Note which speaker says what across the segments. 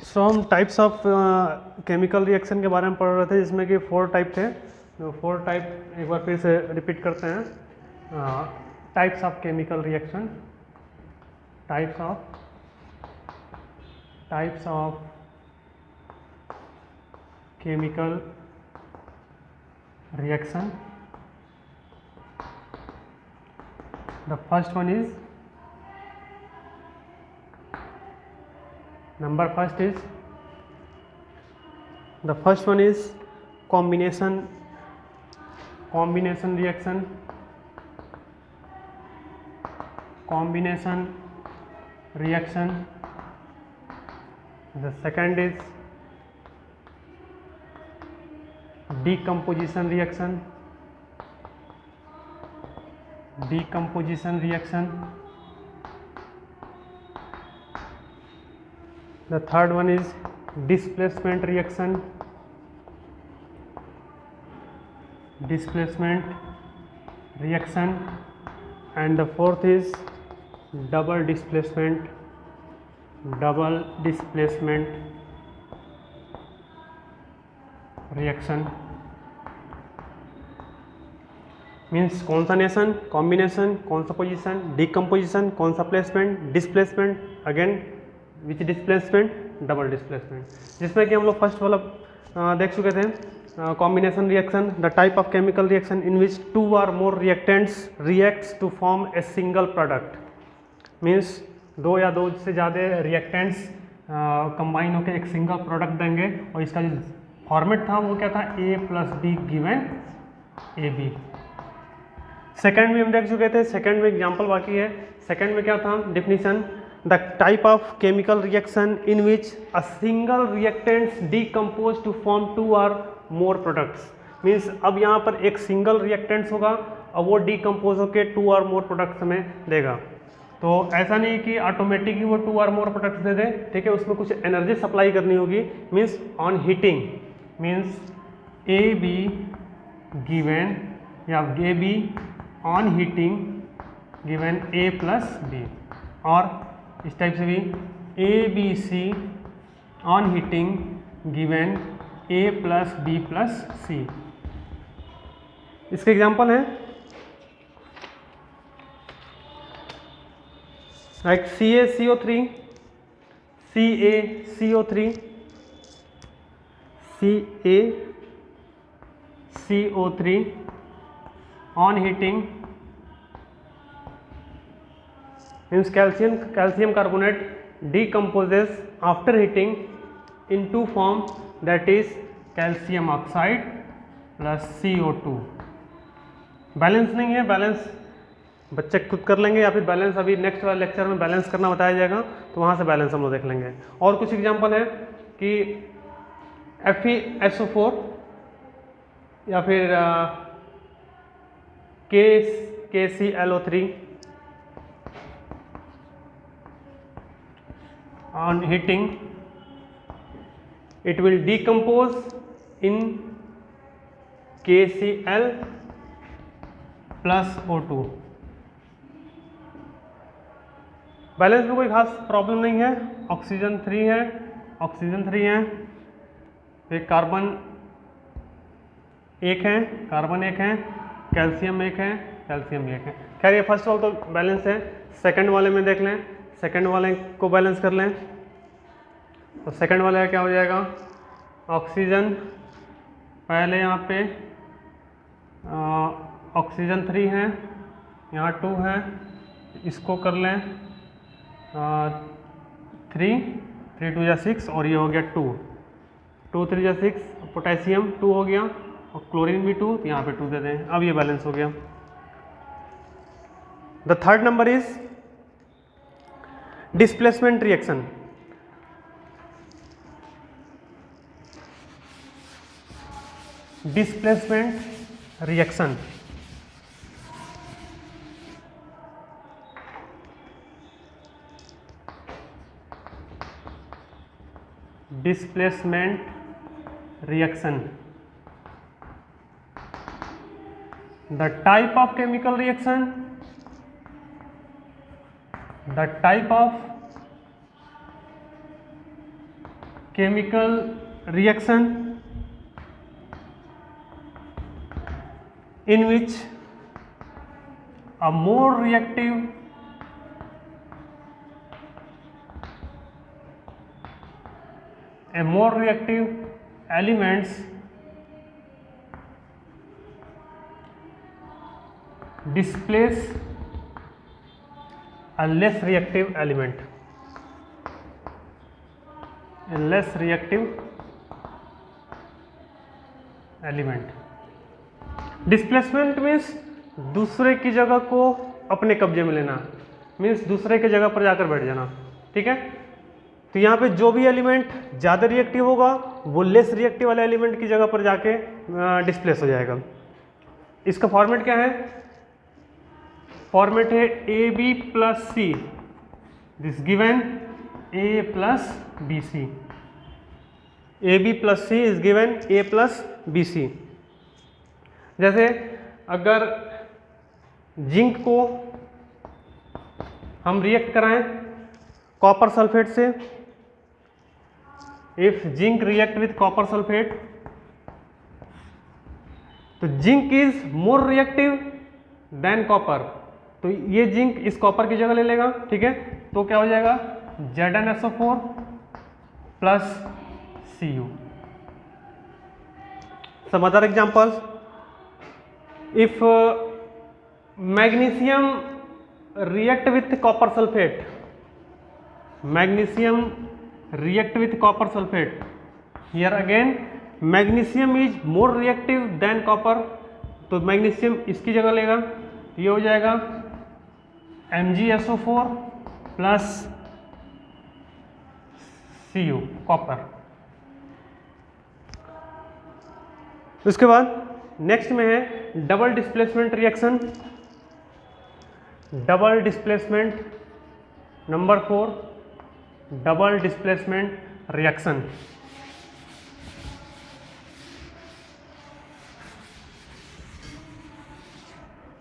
Speaker 1: सो हम types of chemical reaction के बारे में पढ़ रहे थे, जिसमें कि 4 टाइप थे। तो 4 टाइप एक बार फिर से रिपीट करते हैं। Types of chemical reaction, types of chemical reaction. The first one is the first one is combination reaction. The second is decomposition reaction. The third one is displacement reaction. And the fourth is double displacement reaction. Means कौन सा nation, combination, कौन सा position, decomposition, कौन सा placement, displacement, again which displacement, double displacement. जिसमें कि हम लोग फर्स्ट वाला देख चुके थे, combination reaction, the type of chemical reaction in which 2 or more reactants reacts to form a single product। Means 2 या 2 से ज़्यादा रिएक्टेंट्स कंबाइन होकर एक सिंगल प्रोडक्ट देंगे, और इसका जो फॉर्मेट था वो क्या था, A+B गिवन AB। सेकेंड में हम देख चुके थे, सेकेंड में एग्जाम्पल बाकी है। सेकेंड में क्या था definition, the type of chemical reaction in which a single reactants decompose to form 2 or more products. Means अब यहाँ पर एक सिंगल रिएक्टेंट्स होगा और वो डीकम्पोज होकर 2 or more प्रोडक्ट्स हमें देगा। तो ऐसा नहीं कि ऑटोमेटिक ही वो 2 or more प्रोडक्ट्स दे दे, ठीक है, उसमें कुछ एनर्जी सप्लाई करनी होगी। Means on heating, means AB given या AB on heating given A+B, और इस टाइप से भी ABC on heating given A+B+C। इसके एग्जांपल हैं like CaCO3, CaCO3 on heating means calcium carbonate decomposes after heating into form that is calcium oxide plus CO2। Balance नहीं है, balance बच्चे खुद कर लेंगे, या फिर बैलेंस अभी नेक्स्ट वाले लेक्चर में बैलेंस करना बताया जाएगा, तो वहाँ से बैलेंस हम लोग देख लेंगे। और कुछ एग्जांपल है कि FeSO4 या फिर KClO3 on heating it will decompose in KCl plus O2। Balance में कोई खास प्रॉब्लम नहीं है। ऑक्सीजन 3 है, फिर कार्बन 1 है, कैल्शियम 1 है, कैल्शियम 1 है। खैर ये फर्स्ट वाला तो बैलेंस है। सेकंड वाले में देख लें, सेकंड वाले को बैलेंस कर लें, तो सेकंड वाले का क्या हो जाएगा, ऑक्सीजन पहले यहाँ पे ऑक्सीजन 3 है, यहाँ 2 है, इसको कर लें 3 2 या 6, और ये हो गया 2 3 या 6, पोटेशियम 2 हो गया, और क्लोरीन भी 2, तो यहाँ पे 2 दे दें। अब ये बैलेंस हो गया। The third number is displacement reaction. Displacement reaction The type of chemical reaction, the type of chemical reaction in which a more reactive elements displace a less reactive element. A less reactive element. Displacement means दूसरे की जगह को अपने कब्जे में लेना, means दूसरे की जगह पर जाकर बैठ जाना, ठीक है। तो यहाँ पे जो भी एलिमेंट ज़्यादा रिएक्टिव होगा वो लेस रिएक्टिव वाले एलिमेंट की जगह पर जाके डिस्प्लेस हो जाएगा। इसका फॉर्मेट क्या है? फॉर्मेट है A B plus C, this given A plus B C, A B plus C is given A plus B C. जैसे अगर जिंक को हम रिएक्ट कराएं कॉपर सल्फेट से, if zinc react with copper sulphate, तो zinc is more reactive than copper, तो ये zinc इस कॉपर की जगह ले लेगा, ठीक है। तो क्या हो जाएगा? ZnSO4 plus Cu। Some other examples, if magnesium react with copper sulfate, magnesium react with copper sulfate, here again magnesium is more reactive than copper, तो magnesium इसकी जगह लेगा, ये हो जाएगा MgSO4 प्लस Cu कॉपर। उसके बाद नेक्स्ट में है double displacement reaction, double displacement number 4, double displacement reaction.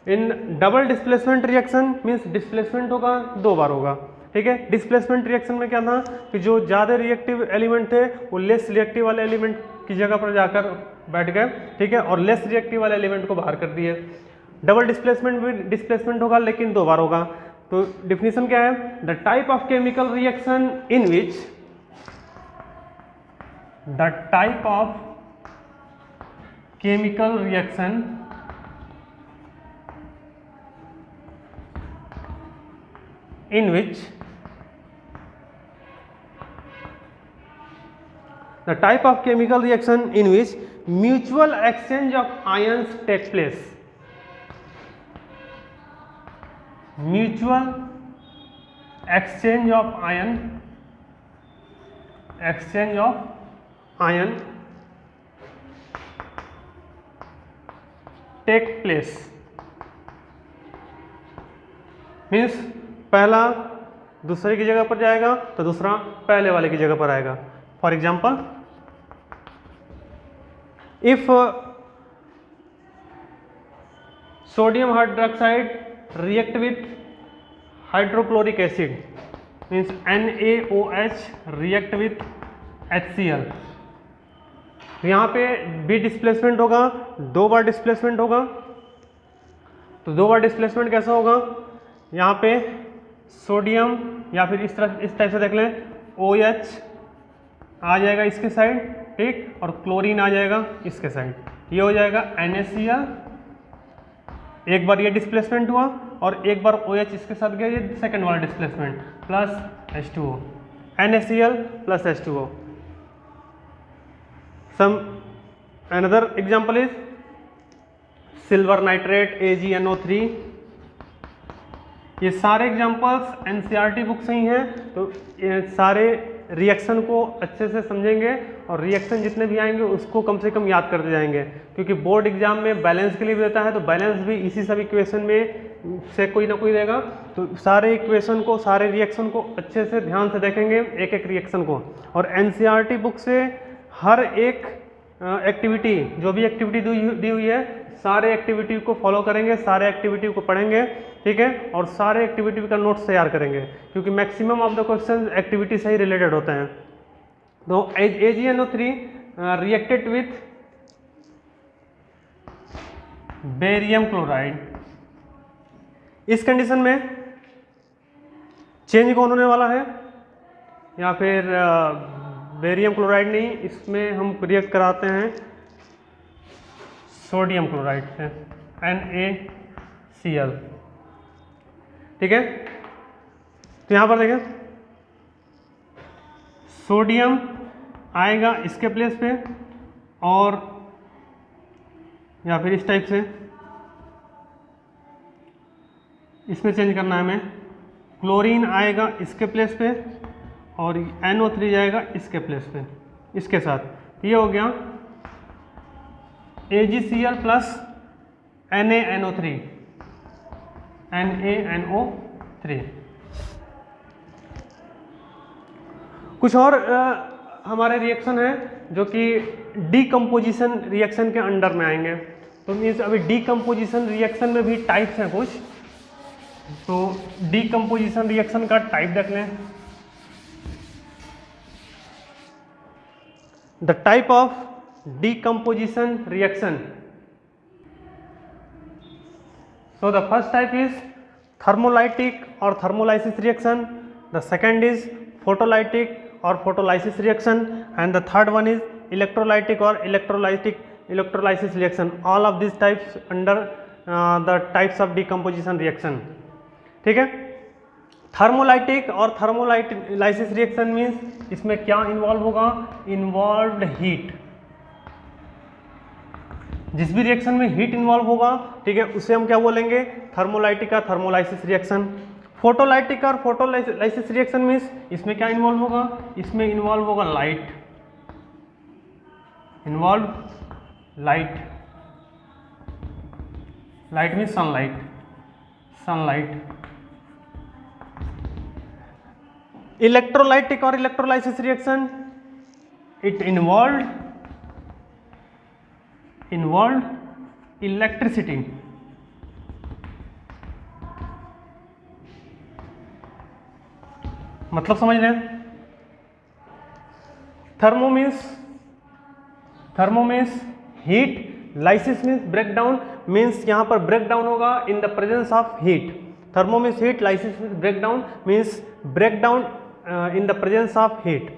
Speaker 1: In double displacement reaction means displacement होगा 2 बार होगा, ठीक है। डिस्प्लेसमेंट रिएक्शन में क्या था कि जो ज़्यादा रिएक्टिव एलिमेंट थे वो लेस रिएक्टिव वाले एलिमेंट की जगह पर जाकर बैठ गए, ठीक है, और लेस रिएक्टिव वाले एलिमेंट को बाहर कर दिए। डबल डिस्प्लेसमेंट भी डिस्प्लेसमेंट होगा लेकिन 2 बार होगा। तो डिफिनीशन क्या है? The type of chemical reaction in which, the type of chemical reaction in which the type of chemical reaction in which mutual exchange of ions take place, mutual exchange of ion take place, means पहला दूसरे की जगह पर जाएगा तो दूसरा पहले वाले की जगह पर आएगा। For example, if sodium hydroxide react with hydrochloric acid means NaOH react with HCl, यहाँ पे भी डिस्प्लेसमेंट होगा, 2 बार डिस्प्लेसमेंट होगा। तो 2 बार डिस्प्लेसमेंट कैसा होगा? यहाँ पे सोडियम या फिर इस टाइप से देख लें, OH आ जाएगा इसके साइड, ठीक, और क्लोरीन आ जाएगा इसके साइड, ये हो जाएगा NaCl। एक बार ये डिस्प्लेसमेंट हुआ और एक बार OH इसके साथ गया, ये सेकंड वाला displacement, plus H2O, NaCl plus H2O। Some another example is silver nitrate AgNO3। ये सारे एग्जांपल्स NCERT बुक से ही हैं, तो ये सारे रिएक्शन को अच्छे से समझेंगे और रिएक्शन जितने भी आएंगे उसको कम से कम याद करते जाएंगे, क्योंकि बोर्ड एग्जाम में बैलेंस के लिए भी देता है, तो बैलेंस भी इसी सब इक्वेशन में से कोई ना कोई देगा। तो सारे इक्वेशन को, सारे रिएक्शन को अच्छे से ध्यान से देखेंगे, एक एक रिएक्शन को। और NCERT बुक से हर एक एक्टिविटी, जो भी एक्टिविटी दी हुई है, सारे एक्टिविटी को फॉलो करेंगे, सारे एक्टिविटी को पढ़ेंगे, ठीक है, और सारे एक्टिविटी का नोट्स तैयार करेंगे, क्योंकि maximum of the question activity से ही रिलेटेड होते हैं। तो AgNO3 reacted with barium chloride, इस कंडीशन में चेंज कौन होने वाला है, या फिर बेरियम क्लोराइड नहीं, इसमें हम रिएक्ट कराते हैं सोडियम क्लोराइड से NaCl। ठीक है, तो यहां पर देखें सोडियम आएगा इसके प्लेस पे, और या फिर इस टाइप से इसमें चेंज करना है हमें, क्लोरीन आएगा इसके प्लेस पे और NO3 जाएगा इसके प्लेस पे, इसके साथ ये हो गया AgCl प्लस NaNO3 NaNO3। कुछ और हमारे रिएक्शन है जो कि डीकम्पोजिशन रिएक्शन के अंडर में आएंगे। तो मीन्स अभी डीकम्पोजिशन रिएक्शन में भी टाइप्स हैं कुछ, तो डीकम्पोजिशन रिएक्शन का टाइप देख लें। The type of decomposition reaction, so the first type is thermolytic or thermolysis reaction, the second is photolytic or photolysis reaction, and the third one is electrolytic or electrolysis reaction. All of these types under the types of decomposition reaction. ठीक है, thermolytic और thermolysis reaction means इसमें क्या involve होगा, involved heat. जिस भी reaction में heat involve होगा, ठीक है, उसे हम क्या बोलेंगे, थर्मोलाइटिक का थर्मोलाइसिस रिएक्शन। फोटोलाइटिक और फोटोलाइसिस रिएक्शन मीन्स इसमें क्या इन्वॉल्व होगा, इसमें इन्वॉल्व होगा light, involve light, light means sunlight, sunlight. Electrolytic और electrolysis reaction, it involve electricity. मतलब समझ रहे हैं, thermo means heat, lysis means breakdown, means यहां पर ब्रेकडाउन होगा in the presence of heat. Thermo means heat, lysis means breakdown, means breakdown in the presence of heat.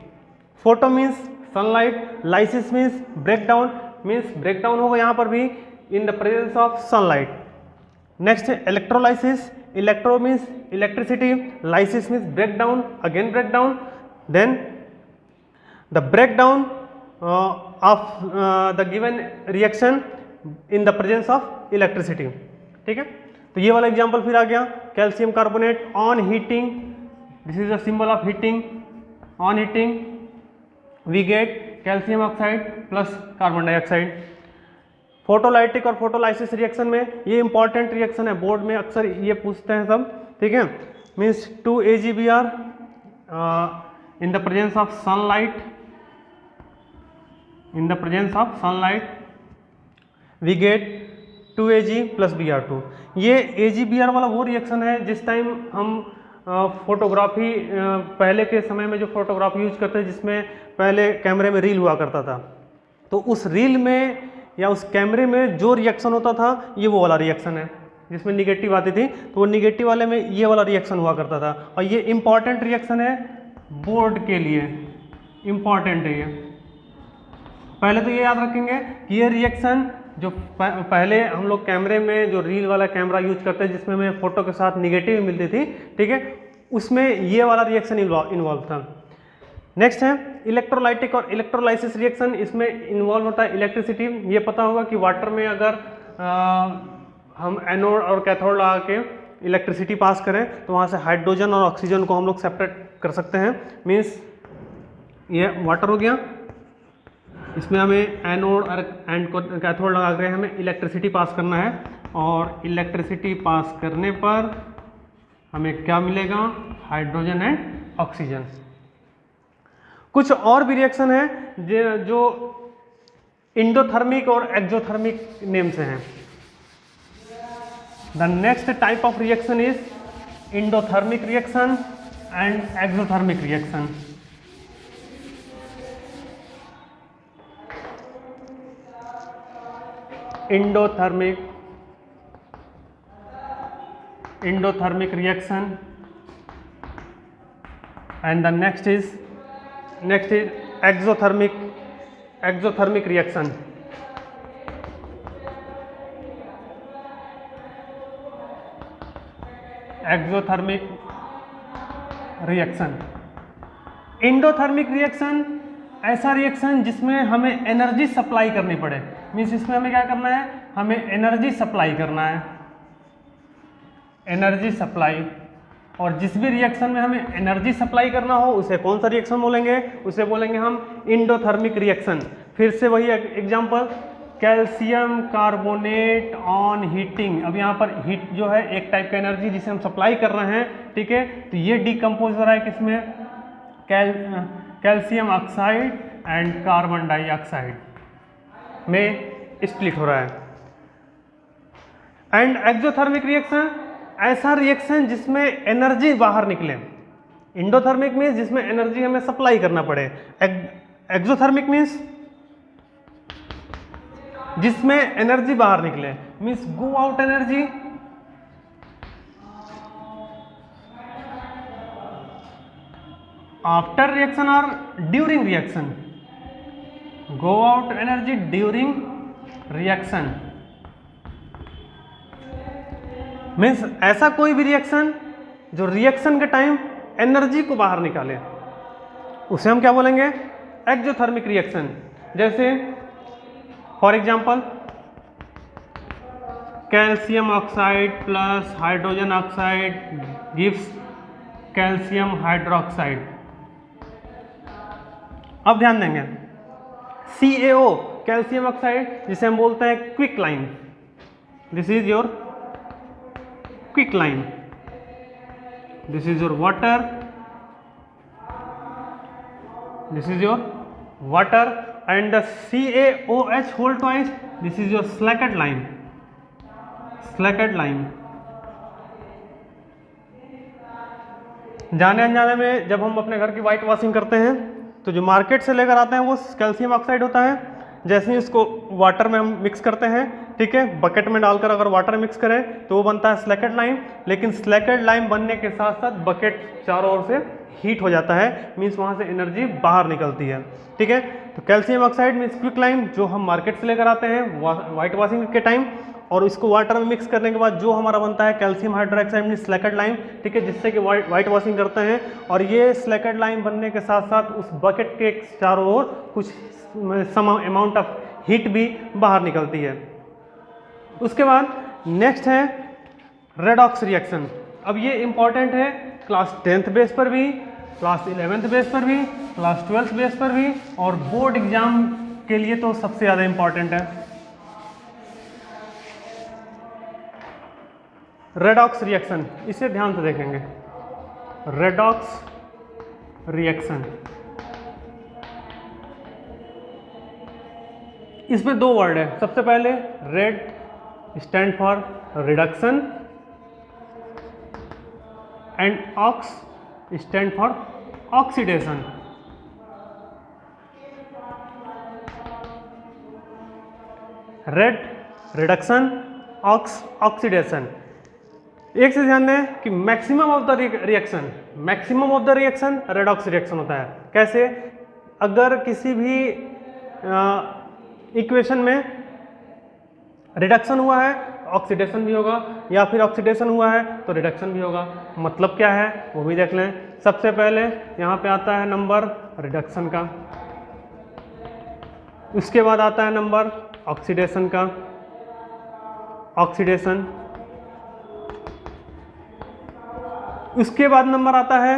Speaker 1: Photo means sunlight, lysis means breakdown, means breakdown होगा यहाँ पर भी in the presence of sunlight. Next है electrolysis, electro means electricity, lysis means breakdown, again breakdown, then the breakdown of the given reaction in the presence of electricity. ठीक है, तो ये वाला एग्जांपल फिर आ गया, calcium carbonate on heating, this is the symbol of heating, on heating we get calcium oxide plus carbon dioxide. Photolytic और photolysis reaction में ये इंपॉर्टेंट रिएक्शन है, बोर्ड में अक्सर ये पूछते हैं सब। ठीक है, means 2 AgBr in the presence of sunlight, in the presence of sunlight we get 2 Ag plus Br2। ये AgBr वाला वो रिएक्शन है जिस टाइम हम फोटोग्राफी पहले के समय में जो फोटोग्राफी यूज करते हैं, जिसमें पहले कैमरे में रील हुआ करता था, तो उस रील में या उस कैमरे में जो रिएक्शन होता था ये वो वाला रिएक्शन है, जिसमें निगेटिव आती थी, तो वो निगेटिव वाले में ये वाला रिएक्शन हुआ करता था। और ये इंपॉर्टेंट रिएक्शन है बोर्ड के लिए, इंपॉर्टेंट है ये। पहले तो ये याद रखेंगे कि ये रिएक्शन जो पहले हम लोग कैमरे में जो रील वाला कैमरा यूज करते हैं, जिसमें हमें फोटो के साथ निगेटिव मिलती थी, ठीक है, उसमें ये वाला रिएक्शन इन्वॉल्व था। नेक्स्ट है इलेक्ट्रोलाइटिक और इलेक्ट्रोलाइसिस रिएक्शन, इसमें इन्वॉल्व होता है इलेक्ट्रिसिटी। ये पता होगा कि वाटर में अगर हम एनोड और कैथोड लगा के इलेक्ट्रिसिटी पास करें तो वहाँ से हाइड्रोजन और ऑक्सीजन को हम लोग सेपरेट कर सकते हैं। मीन्स ये वाटर हो गया, इसमें हमें एनोड और कैथोड लगा कर हमें इलेक्ट्रिसिटी पास करना है, और इलेक्ट्रिसिटी पास करने पर हमें क्या मिलेगा, हाइड्रोजन एंड ऑक्सीजन। कुछ और भी रिएक्शन है जो इंडोथर्मिक और एक्सोथर्मिक नेम से हैं। The next type of reaction is endothermic reaction and exothermic reaction. endothermic reaction, and the next is exothermic reaction. Exothermic reaction. Endothermic reaction ऐसा रिएक्शन जिसमें हमें एनर्जी सप्लाई करनी पड़े, मीन्स इसमें हमें क्या करना है, हमें एनर्जी सप्लाई करना है, एनर्जी सप्लाई. और जिस भी रिएक्शन में हमें एनर्जी सप्लाई करना हो उसे कौन सा रिएक्शन बोलेंगे, उसे बोलेंगे हम एंडोथर्मिक रिएक्शन. फिर से वही example, calcium carbonate on heating. अब यहाँ पर हीट जो है एक टाइप का एनर्जी जिसे हम सप्लाई कर रहे हैं, ठीक है. तो ये डिकम्पोज हो रहा है किसमें, calcium oxide and carbon dioxide में स्प्लिट हो रहा है. एंड एक्सोथर्मिक रिएक्शन ऐसा रिएक्शन जिसमें एनर्जी बाहर निकले. एंडोथर्मिक मीन्स जिसमें एनर्जी हमें सप्लाई करना पड़े, एक्सोथर्मिक मीन्स जिसमें एनर्जी बाहर निकले, means go out energy. After reaction और during reaction, go out energy during reaction. Means ऐसा कोई भी रिएक्शन जो रिएक्शन के टाइम एनर्जी को बाहर निकाले उसे हम क्या बोलेंगे, एक्सोथर्मिक रिएक्शन. जैसे for example calcium oxide plus hydrogen oxide gives calcium hydroxide. अब ध्यान देंगे, CaO कैल्शियम ऑक्साइड जिसे हम बोलते हैं quick line. This is your quick line, this is your water, this is your water, and the CaOH whole twice, this is your slacked line. जाने अनजाने में जब हम अपने घर की वाइट वॉशिंग करते हैं तो जो मार्केट से लेकर आते हैं वो कैल्शियम ऑक्साइड होता है. जैसे ही इसको वाटर में हम मिक्स करते हैं, ठीक है, बकेट में डालकर अगर वाटर मिक्स करें तो वो बनता है स्लैकेड लाइम. लेकिन स्लैकेड लाइम बनने के साथ साथ बकेट चारों ओर से हीट हो जाता है, मीन्स वहाँ से एनर्जी बाहर निकलती है, ठीक है. तो calcium oxide means quick lime जो हम मार्केट से लेकर आते हैं वाइट वॉशिंग के टाइम, और इसको वाटर में मिक्स करने के बाद जो हमारा बनता है कैल्शियम हाइड्रोक्साइड मीन्स स्लैकेड लाइम, ठीक है, जिससे कि वाइट वॉशिंग करते हैं. और ये स्लैकेड लाइम बनने के साथ साथ उस बकेट के चारों ओर कुछ सम अमाउंट ऑफ हीट भी बाहर निकलती है. उसके बाद नेक्स्ट है रेडॉक्स रिएक्शन. अब ये इंपॉर्टेंट है क्लास 10th बेस पर भी, क्लास 11th बेस पर भी, क्लास 12th बेस पर भी, और बोर्ड एग्जाम के लिए तो सबसे ज़्यादा इंपॉर्टेंट है. रेडॉक्स रिएक्शन, इसे ध्यान से देखेंगे. रेडॉक्स रिएक्शन, इसमें दो वर्ड है. सबसे पहले red stand for reduction and ox stand for oxidation. Red reduction, ox oxidation. एक से ध्यान दें कि maximum of the reaction redox reaction होता है. कैसे, अगर किसी भी इक्वेशन में रिडक्शन हुआ है ऑक्सीडेशन भी होगा, या फिर ऑक्सीडेशन हुआ है तो रिडक्शन भी होगा. मतलब क्या है वो भी देख लें. सबसे पहले यहाँ पे आता है नंबर रिडक्शन का, उसके बाद आता है नंबर ऑक्सीडेशन का, ऑक्सीडेशन. उसके बाद नंबर आता है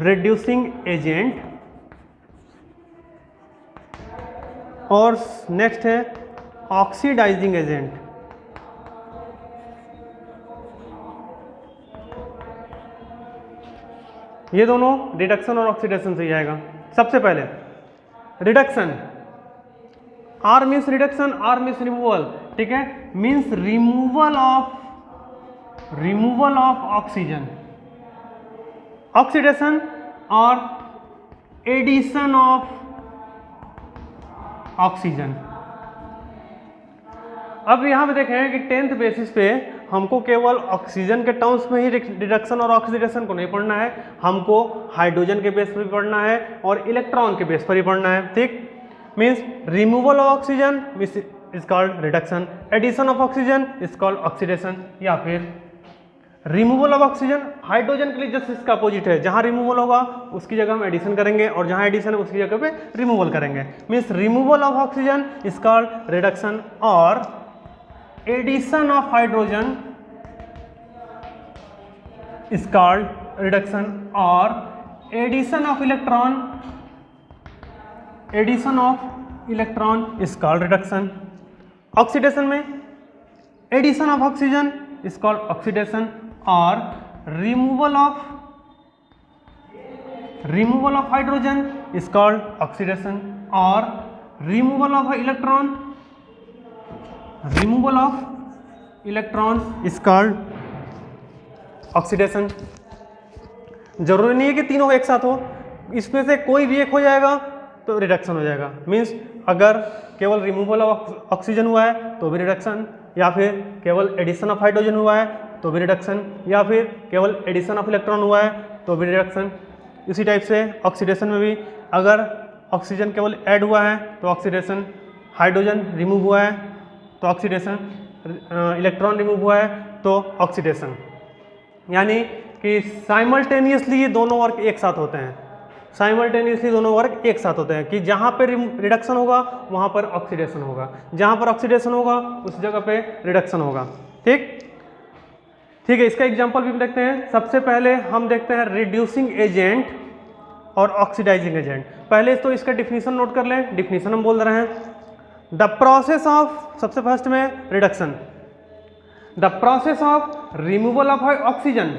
Speaker 1: रिड्यूसिंग एजेंट, और नेक्स्ट है ऑक्सीडाइजिंग एजेंट. ये दोनों रिडक्शन और ऑक्सीडेशन से ही आएगा. सबसे पहले reduction, R means reduction, R means removal, ठीक है, means removal of oxygen. Oxidation और एडिशन ऑफ ऑक्सीजन। अब यहाँ पे देखें कि 10th बेसिस पे हमको केवल ऑक्सीजन के टर्म्स में ही रिडक्शन और ऑक्सीडेशन को नहीं पढ़ना है, हमको हाइड्रोजन के बेस पर भी पढ़ना है और इलेक्ट्रॉन के बेस पर ही पढ़ना है। ठीक, means removal of oxygen is called reduction, addition of oxygen is called oxidation, या फिर रिमूवल ऑफ ऑक्सीजन हाइड्रोजन के लिए जस्ट इसका अपोजिट है, जहां रिमूवल होगा उसकी जगह हम एडिशन करेंगे और जहां एडिशन है उसकी जगह पे रिमूवल करेंगे। Means removal of oxygen is called reduction और addition of hydrogen is called reduction और addition of electron is called reduction. Oxidation में addition of oxygen is called oxidation और removal of hydrogen is called oxidation और removal of electron is called oxidation. जरूरी नहीं है कि तीनों एक साथ हो, इसमें से कोई भी एक हो जाएगा तो रिडक्शन हो जाएगा। मीन्स अगर केवल रिमूवल ऑफ ऑक्सीजन हुआ है तो भी रिडक्शन, या फिर केवल एडिशन ऑफ हाइड्रोजन हुआ है तो भी रिडक्शन, या फिर केवल एडिशन ऑफ इलेक्ट्रॉन हुआ है तो भी रिडक्शन। इसी टाइप से ऑक्सीडेशन में भी अगर ऑक्सीजन केवल ऐड हुआ है तो ऑक्सीडेशन, हाइड्रोजन रिमूव हुआ है तो ऑक्सीडेशन, इलेक्ट्रॉन रिमूव हुआ है तो ऑक्सीडेशन। यानी कि साइमल्टेनियसली ये दोनों वर्क एक साथ होते हैं, साइमल्टेनियसली दोनों वर्क एक साथ होते हैं कि जहाँ पे रिडक्शन होगा वहाँ पर ऑक्सीडेशन होगा, जहाँ पर ऑक्सीडेशन होगा उस जगह पे रिडक्शन होगा। ठीक है, इसका एग्जांपल भी देखते हैं। सबसे पहले हम देखते हैं रिड्यूसिंग एजेंट और ऑक्सीडाइजिंग एजेंट। पहले तो इसका डिफिनीशन नोट कर लें। डिफिनीशन हम बोल रहे हैं द प्रोसेस ऑफ, सबसे फर्स्ट में reduction, the process of removal of oxygen,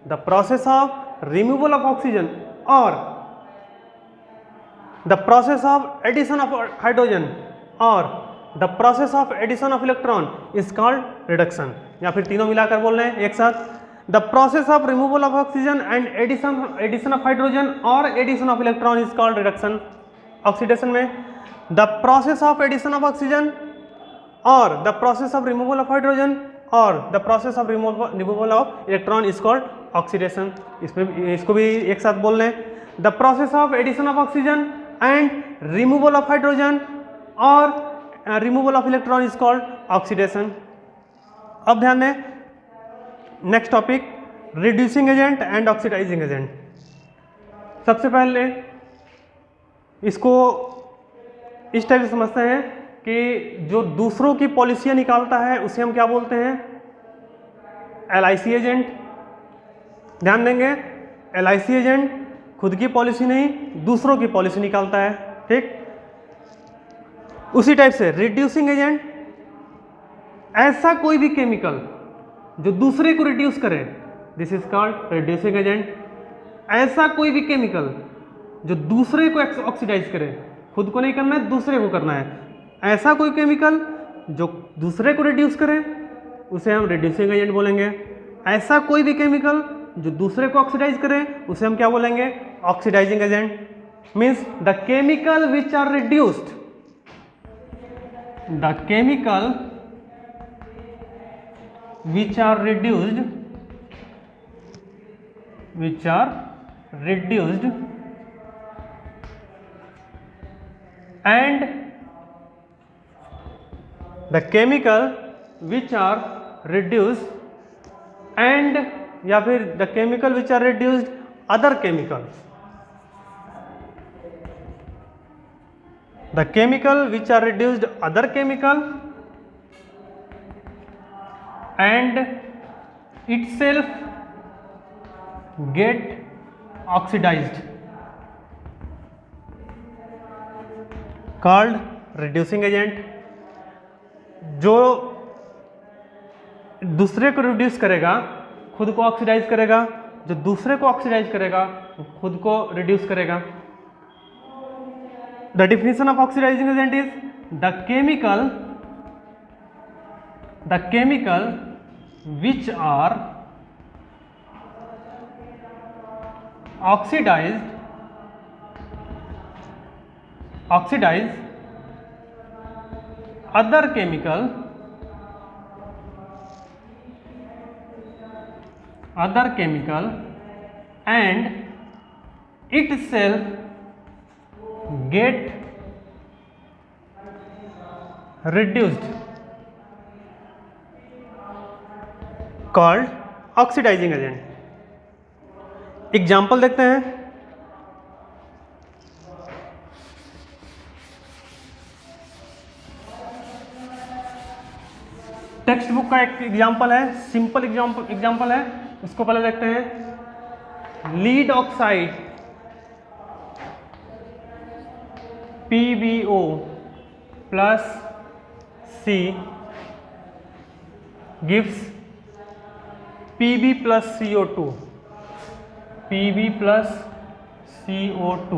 Speaker 1: the process of removal of oxygen और the process of addition of hydrogen और the process of addition of electron is called reduction. या फिर तीनों मिलाकर बोल रहे हैं एक साथ, the process of removal of oxygen and addition of hydrogen और addition of electron is called reduction. Oxidation में the process of addition of oxygen और the process of removal of hydrogen और the process of removal of electron is called oxidation. इसमें इसको भी एक साथ बोल रहे हैं the process of addition of oxygen and removal of hydrogen और removal of electron is called oxidation. अब ध्यान दें, next topic reducing agent and oxidising agent. सबसे पहले इसको इस टाइप से समझते हैं कि जो दूसरों की पॉलिसियां निकालता है उसे हम क्या बोलते हैं, LIC एजेंट। ध्यान देंगे, LIC एजेंट खुद की पॉलिसी नहीं दूसरों की पॉलिसी निकालता है। ठीक, उसी टाइप से रिड्यूसिंग एजेंट, ऐसा कोई भी केमिकल जो दूसरे को रिड्यूस करे, this is called reducing agent. ऐसा कोई भी केमिकल जो दूसरे को ऑक्सीडाइज करे, खुद को नहीं करना है दूसरे को करना है, ऐसा कोई केमिकल जो दूसरे को रिड्यूस करे उसे हम रिड्यूसिंग एजेंट बोलेंगे। ऐसा कोई भी केमिकल जो दूसरे को ऑक्सीडाइज करे उसे हम क्या बोलेंगे, oxidising agent. Means the chemical which are reduced, the chemical which are reduced and the chemical which are reduced and या फिर the chemical which are reduced other chemicals, the chemical which are reduced other chemical and itself get oxidized called reducing agent। जो दूसरे को reduce करेगा खुद को oxidise करेगा, जो दूसरे को ऑक्सीडाइज करेगा खुद को रिड्यूस करेगा। The definition of oxidizing agent is the chemical which are oxidized other chemical and itself get reduced called oxidizing agent. Example देखते हैं. टेक्स्ट बुक का एक एग्जाम्पल है, सिंपल एग्जाम्पल है, इसको पहले देखते हैं. Lead oxide PbO plus C gives Pb plus CO2. Pb plus CO2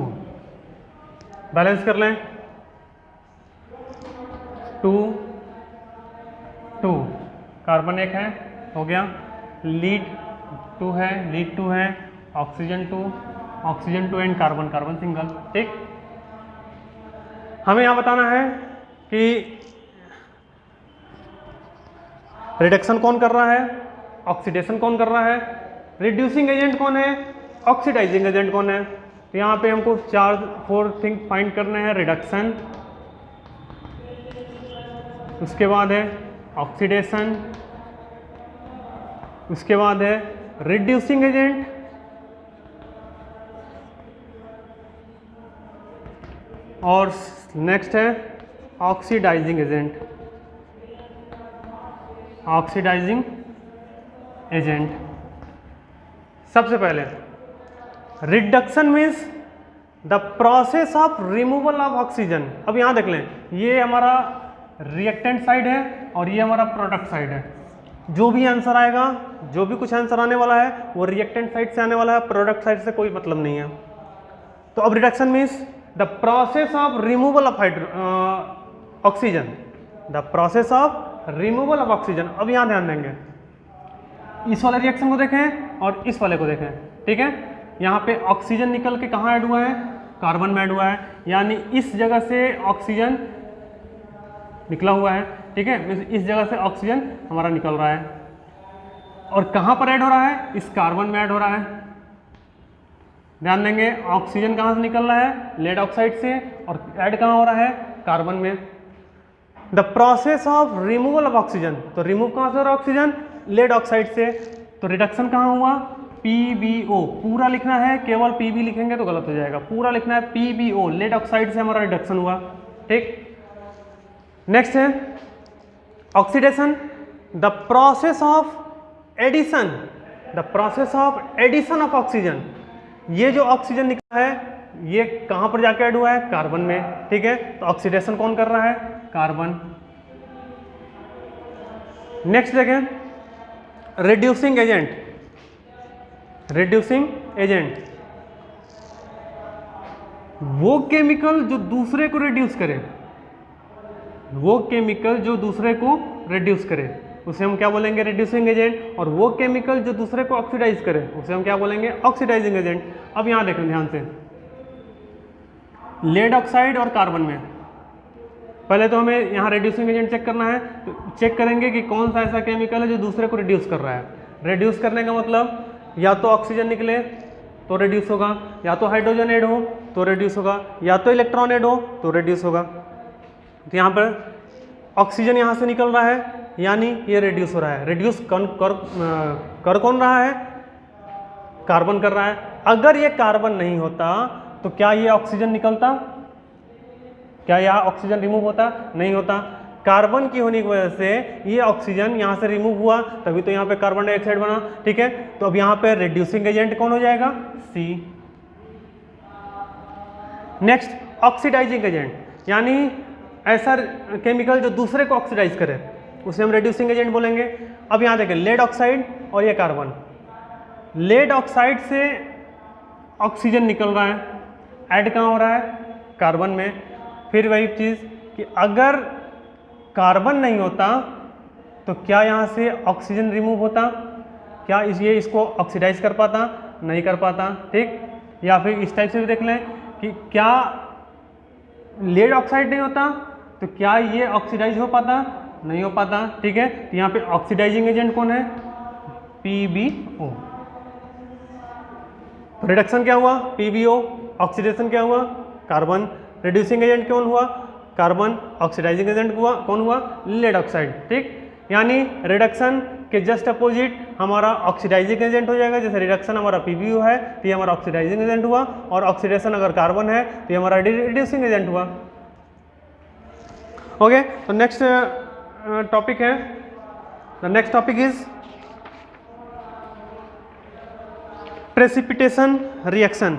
Speaker 1: balance कर लें. 2 2 कार्बन एक है, हो गया. लीड 2 है, लीड 2 है, ऑक्सीजन 2 एंड कार्बन सिंगल. ठीक, हमें यहाँ बताना है कि रिडक्शन कौन कर रहा है, ऑक्सीडेशन कौन कर रहा है, रिड्यूसिंग एजेंट कौन है, ऑक्सीडाइजिंग एजेंट कौन है. तो यहाँ पे हमको 4 थिंग फाइंड करने हैं. रिडक्शन, उसके बाद है ऑक्सीडेशन, उसके बाद है रिड्यूसिंग एजेंट, और नेक्स्ट है ऑक्सीडाइजिंग एजेंट. सबसे पहले reduction means the process of removal of oxygen. अब यहाँ देख लें, ये हमारा रिएक्टेंट साइड है और ये हमारा प्रोडक्ट साइड है. जो भी आंसर आएगा, जो भी कुछ आंसर आने वाला है वो रिएक्टेंट साइड से आने वाला है, प्रोडक्ट साइड से कोई मतलब नहीं है. तो अब reduction means the process of removal of oxygen, the process of removal of oxygen. अब यहाँ ध्यान देंगे, इस वाले रिएक्शन को देखें और इस वाले को देखें. ठीक है, यहाँ पे ऑक्सीजन निकल के कहाँ ऐड हुआ है, कार्बन में ऐड हुआ है, यानी इस जगह से ऑक्सीजन निकला हुआ है. ठीक है, इस जगह से ऑक्सीजन हमारा निकल रहा है, और कहाँ पर ऐड हो रहा है, इस कार्बन में ऐड हो रहा है. ध्यान देंगे, ऑक्सीजन कहाँ से निकल रहा है, लेड ऑक्साइड से, और ऐड कहाँ हो रहा है, कार्बन में. The process of removal of oxygen, तो रिमूव कहाँ से हो रहा है ऑक्सीजन, लेड ऑक्साइड से. तो रिडक्शन कहाँ हुआ, PbO. पूरा लिखना है, केवल Pb लिखेंगे तो गलत हो जाएगा. पूरा लिखना है PbO, लेड ऑक्साइड से हमारा रिडक्शन हुआ. ठीक, नेक्स्ट है oxidation, the process of addition, of oxygen. ये जो ऑक्सीजन निकला है ये कहाँ पर जाके ऐड हुआ है, कार्बन में. ठीक है, तो ऑक्सीडेशन कौन कर रहा है, कार्बन. नेक्स्ट देखें, रिड्यूसिंग एजेंट, वो केमिकल जो दूसरे को रिड्यूस करे, उसे हम क्या बोलेंगे, रिड्यूसिंग एजेंट. और वो केमिकल जो दूसरे को ऑक्सीडाइज करे, उसे हम क्या बोलेंगे, ऑक्सीडाइजिंग एजेंट. अब यहां देखें ध्यान से, लेड ऑक्साइड और कार्बन में पहले तो हमें यहाँ रिड्यूसिंग एजेंट चेक करना है. तो चेक करेंगे कि कौन सा ऐसा केमिकल है जो दूसरे को रिड्यूस कर रहा है. रिड्यूस करने का मतलब या तो ऑक्सीजन निकले तो रिड्यूस होगा, या तो हाइड्रोजन ऐड हो तो रिड्यूस होगा, या तो इलेक्ट्रॉन ऐड हो तो रिड्यूस होगा. तो यहाँ पर ऑक्सीजन यहाँ से निकल रहा है, यानी ये रिड्यूस हो रहा है. रिड्यूस कर कौन रहा है, कार्बन कर रहा है. अगर ये कार्बन नहीं होता तो क्या ये ऑक्सीजन निकलता, क्या यहाँ ऑक्सीजन रिमूव होता, नहीं होता. कार्बन की होने की वजह से ये ऑक्सीजन यहाँ से रिमूव हुआ, तभी तो यहाँ पे कार्बन डाइऑक्साइड बना. ठीक है, तो अब यहाँ पे रिड्यूसिंग एजेंट कौन हो जाएगा, C. नेक्स्ट ऑक्सीडाइजिंग एजेंट, यानी ऐसा केमिकल जो दूसरे को ऑक्सीडाइज करे, उसे हम रिड्यूसिंग एजेंट बोलेंगे. अब यहाँ देखें, लेड ऑक्साइड और ये कार्बन. लेड ऑक्साइड से ऑक्सीजन निकल रहा है, ऐड कहाँ हो रहा है, कार्बन में. फिर वही चीज़ कि अगर कार्बन नहीं होता तो क्या यहाँ से ऑक्सीजन रिमूव होता, क्या ये इसको ऑक्सीडाइज कर पाता, नहीं कर पाता. ठीक, या फिर इस टाइप से भी देख लें कि क्या लेड ऑक्साइड नहीं होता तो क्या ये ऑक्सीडाइज हो पाता? नहीं हो पाता, ठीक है। तो यहाँ पे ऑक्सीडाइजिंग एजेंट कौन है? PbO। रिडक्शन क्या हुआ? PbO। ऑक्सीडेशन क्या हुआ? कार्बन। रिड्यूसिंग एजेंट कौन हुआ? कार्बन। ऑक्सीडाइजिंग एजेंट हुआ कौन हुआ? लेड ऑक्साइड, ठीक। यानी रिडक्शन के जस्ट अपोजिट हमारा ऑक्सीडाइजिंग एजेंट हो जाएगा। जैसे रिडक्शन हमारा PbO है तो ये हमारा ऑक्सीडाइजिंग एजेंट हुआ, और ऑक्सीडेशन अगर कार्बन है तो ये हमारा रिड्यूसिंग एजेंट हुआ। ओके, तो नेक्स्ट टॉपिक है, the next topic is precipitation reaction.